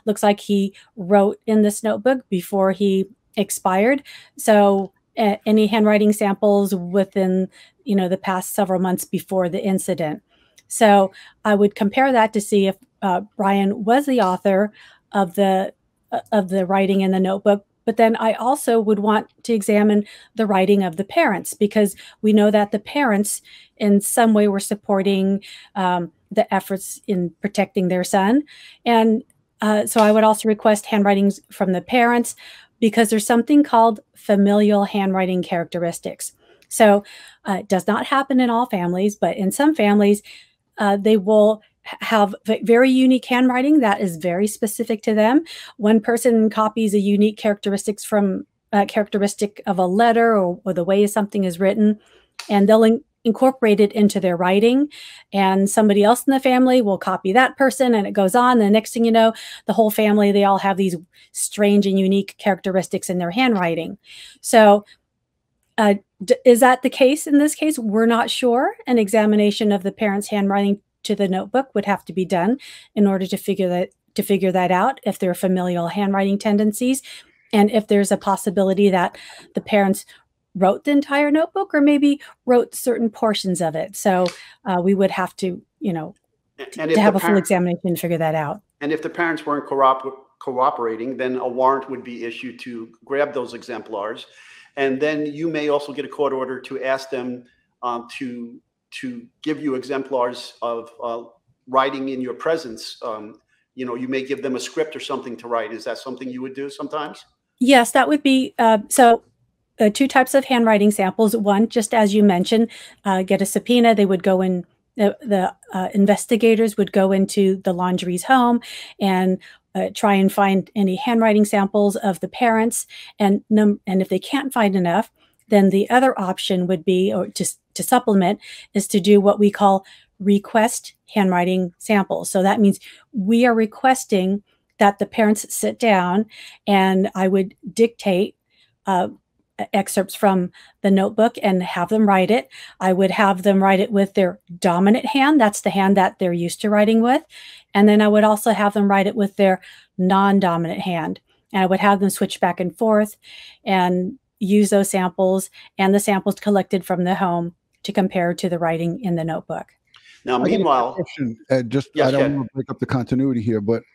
looks like he wrote in this notebook before he expired. So any handwriting samples within, the past several months before the incident. So I would compare that to see if Brian was the author of the writing in the notebook. But then I also would want to examine the writing of the parents, because we know that the parents in some way were supporting the efforts in protecting their son. And so I would also request handwritings from the parents, because there's something called familial handwriting characteristics. So it does not happen in all families, but in some families, they will have very unique handwriting that is very specific to them. One person copies a unique characteristic of a letter or the way something is written, and they'll incorporate it into their writing. And somebody else in the family will copy that person, and it goes on. And the next thing you know, the whole family, they all have these strange and unique characteristics in their handwriting. So is that the case in this case? We're not sure. An examination of the parents' handwriting to the notebook would have to be done in order to figure that out, if there are familial handwriting tendencies, and if there's a possibility that the parents wrote the entire notebook or maybe wrote certain portions of it. So we would have to, to have a full examination and figure that out. And if the parents weren't cooperating, then a warrant would be issued to grab those exemplars. And then you may also get a court order to ask them to give you exemplars of writing in your presence. You may give them a script or something to write. Is that something you would do sometimes? Yes, that would be two types of handwriting samples. One, just as you mentioned, get a subpoena. They would go in, the investigators would go into the Laundrie's home and try and find any handwriting samples of the parents. And if they can't find enough, then the other option would be, or just to supplement, is to do what we call request handwriting samples. So that means we are requesting that the parents sit down, and I would dictate excerpts from the notebook and have them write it. I would have them write it with their dominant hand. That's the hand that they're used to writing with. And then I would also have them write it with their non-dominant hand. And I would have them switch back and forth and use those samples and the samples collected from the home to compare to the writing in the notebook. Now, meanwhile, I don't want to break up the continuity here, but